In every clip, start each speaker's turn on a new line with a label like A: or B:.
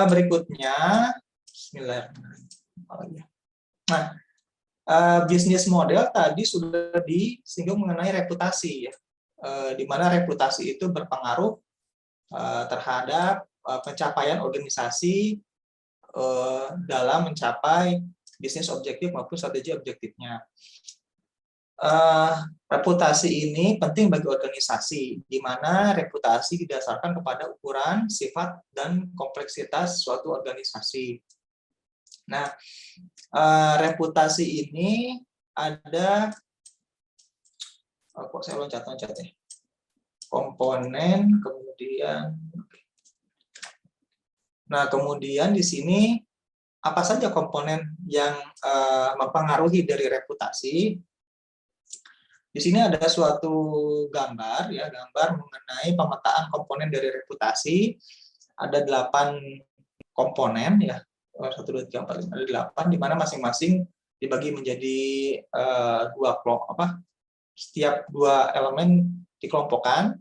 A: Berikutnya, Bismillahirrahmanirrahim. Nah, bisnis model tadi sudah disinggung mengenai reputasi, ya, di mana reputasi itu berpengaruh terhadap pencapaian organisasi dalam mencapai bisnis objektif maupun strategi objektifnya. Reputasi ini penting bagi organisasi, di mana reputasi didasarkan kepada ukuran, sifat, dan kompleksitas suatu organisasi. Nah, reputasi ini ada, kok saya loncat-loncat ya, komponen, kemudian di sini apa saja komponen yang mempengaruhi dari reputasi. Di sini ada suatu gambar, ya, gambar mengenai pemetaan komponen dari reputasi. Ada 8 komponen, ya, 1, 2, 3, 4, 5, ada 8, di mana masing-masing dibagi menjadi setiap 2 elemen dikelompokkan.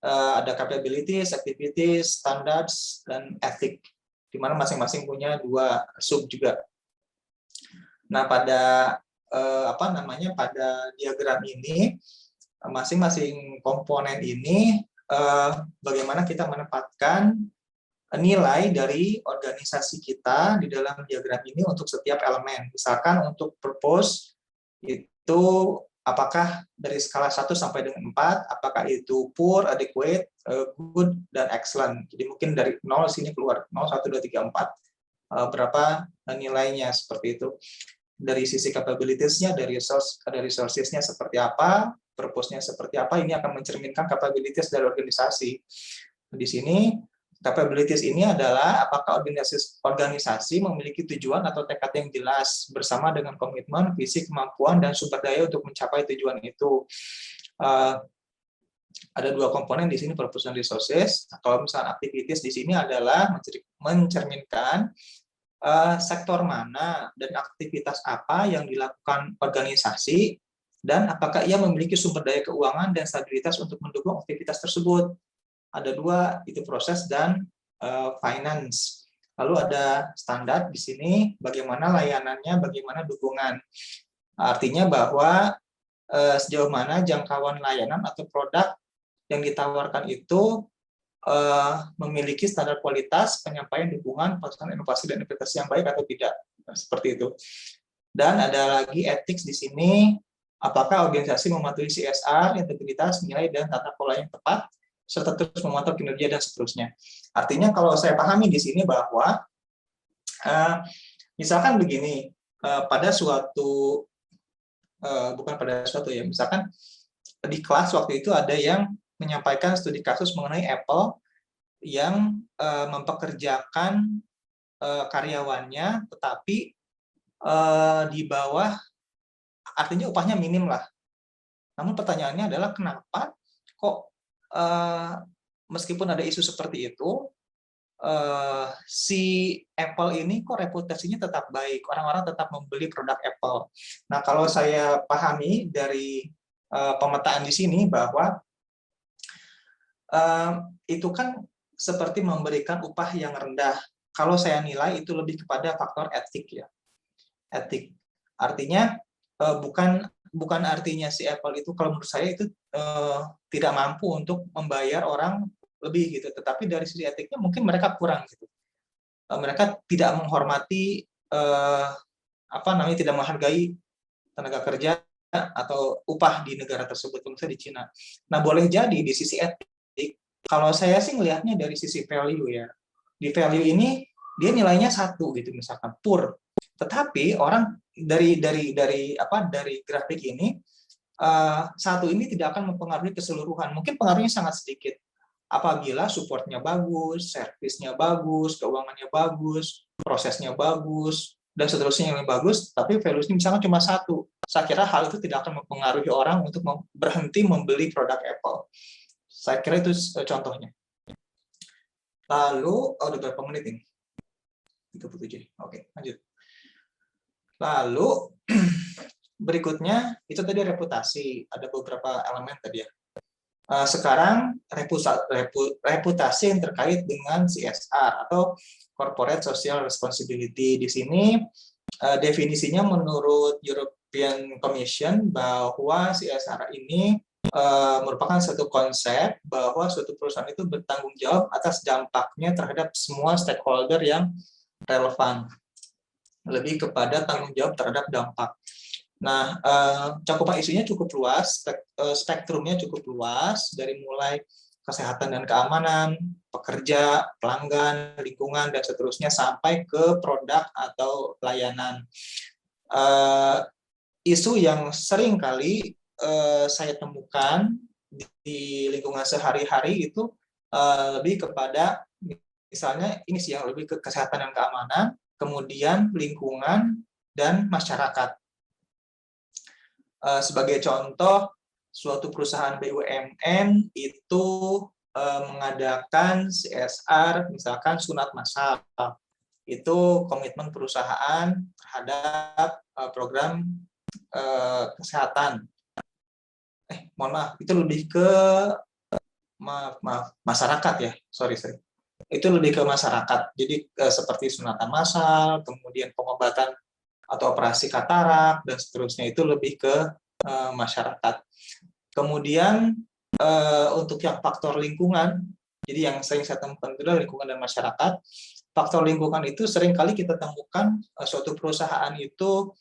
A: Ada capabilities, activities, standards, dan ethic, di mana masing-masing punya 2 sub juga. Nah, pada pada diagram ini, masing-masing komponen ini bagaimana kita menempatkan nilai dari organisasi kita di dalam diagram ini untuk setiap elemen. Misalkan untuk purpose itu apakah dari skala 1 sampai dengan 4, apakah itu poor, adequate, good, dan excellent. Jadi mungkin dari 0 sini keluar 0, 1, 2, 3, 4. Berapa nilainya seperti itu. Dari sisi capabilities-nya, dari resources-nya seperti apa, purpose-nya seperti apa, ini akan mencerminkan capabilities dari organisasi. Di sini, capabilities ini adalah apakah organisasi memiliki tujuan atau tekad yang jelas, bersama dengan komitmen, visi, kemampuan, dan sumber daya untuk mencapai tujuan itu. Ada 2 komponen di sini, purpose dan resources. Kalau misalnya activities di sini adalah mencerminkan sektor mana dan aktivitas apa yang dilakukan organisasi, dan apakah ia memiliki sumber daya keuangan dan stabilitas untuk mendukung aktivitas tersebut. Ada 2, itu proses dan finance. Lalu ada standar di sini, bagaimana layanannya, bagaimana dukungan. Artinya bahwa sejauh mana jangkauan layanan atau produk yang ditawarkan itu memiliki standar kualitas, penyampaian dukungan, pelaksanaan inovasi dan investasi yang baik atau tidak, seperti itu. Dan ada lagi ethics di sini, apakah organisasi mematuhi CSR, integritas, nilai, dan tata kelola yang tepat, serta terus memantau kinerja dan seterusnya. Artinya kalau saya pahami di sini bahwa misalkan begini, misalkan di kelas waktu itu ada yang menyampaikan studi kasus mengenai Apple yang mempekerjakan karyawannya, tetapi di bawah, artinya upahnya minim lah. Namun pertanyaannya adalah kenapa kok meskipun ada isu seperti itu, si Apple ini kok reputasinya tetap baik, orang-orang tetap membeli produk Apple. Nah, kalau saya pahami dari pemetaan di sini bahwa itu kan seperti memberikan upah yang rendah. Kalau saya nilai itu lebih kepada faktor etik, ya. Etik. Artinya bukan artinya si Apple itu, kalau menurut saya itu tidak mampu untuk membayar orang lebih gitu, tetapi dari sisi etiknya mungkin mereka kurang gitu. Mereka tidak menghormati tidak menghargai tenaga kerja atau upah di negara tersebut, misalnya di Cina. Nah, boleh jadi di sisi etik, kalau saya sih melihatnya dari sisi value, ya. Di value ini dia nilainya 1 gitu, misalkan poor. Tetapi orang dari grafik ini, 1 ini tidak akan mempengaruhi keseluruhan. Mungkin pengaruhnya sangat sedikit. Apabila supportnya bagus, servisnya bagus, keuangannya bagus, prosesnya bagus, dan seterusnya yang bagus, tapi value-nya misalnya cuma 1. Saya kira hal itu tidak akan mempengaruhi orang untuk berhenti membeli produk Apple. Saya kira itu contohnya. Lalu, udah berapa menit ini? 37. Oke, lanjut. Lalu, berikutnya, itu tadi reputasi. Ada beberapa elemen tadi, ya. Sekarang reputasi yang terkait dengan CSR atau Corporate Social Responsibility. Di sini definisinya menurut European Commission bahwa CSR ini merupakan satu konsep bahwa suatu perusahaan itu bertanggung jawab atas dampaknya terhadap semua stakeholder yang relevan. Lebih kepada tanggung jawab terhadap dampak. Nah, cakupan isunya cukup luas, spektrumnya cukup luas, dari mulai kesehatan dan keamanan, pekerja, pelanggan, lingkungan, dan seterusnya, sampai ke produk atau layanan. Isu yang sering kali saya temukan di lingkungan sehari-hari itu lebih kepada, misalnya ini sih yang lebih ke kesehatan dan keamanan, kemudian lingkungan, dan masyarakat. Sebagai contoh, suatu perusahaan BUMN itu mengadakan CSR, misalkan sunat massal. Itu komitmen perusahaan terhadap program kesehatan. Mohon maaf, itu lebih ke masyarakat ya, sorry. Itu lebih ke masyarakat. Jadi seperti sunatan massal, kemudian pengobatan atau operasi katarak, dan seterusnya, itu lebih ke masyarakat. Kemudian untuk yang faktor lingkungan, jadi yang sering saya temukan itu adalah lingkungan dan masyarakat. Faktor lingkungan itu seringkali kita temukan suatu perusahaan itu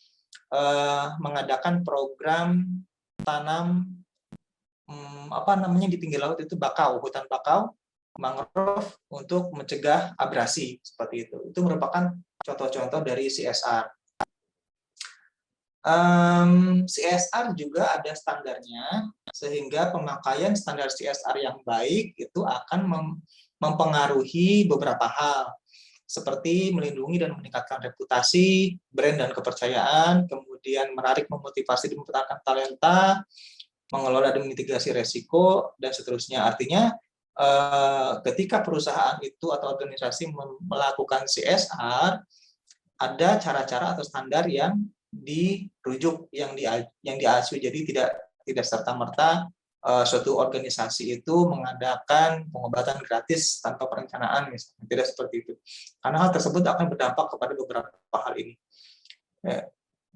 A: mengadakan program tanam di pinggir laut, itu bakau, hutan bakau, mangrove, untuk mencegah abrasi, seperti itu. Itu merupakan contoh-contoh dari CSR. CSR juga ada standarnya, sehingga pemakaian standar CSR yang baik itu akan mempengaruhi beberapa hal, seperti melindungi dan meningkatkan reputasi, brand dan kepercayaan, kemudian menarik, memotivasi dan mempertahankan talenta, mengelola dan mitigasi resiko, dan seterusnya. Artinya ketika perusahaan itu atau organisasi melakukan CSR, ada cara-cara atau standar yang dirujuk, yang diasuh. Jadi tidak serta-merta suatu organisasi itu mengadakan pengobatan gratis tanpa perencanaan, misalnya. Tidak seperti itu. Karena hal tersebut akan berdampak kepada beberapa hal ini.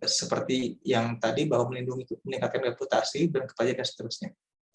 A: Seperti yang tadi, bahwa melindungi, meningkatkan reputasi, dan kepercayaan, dan seterusnya.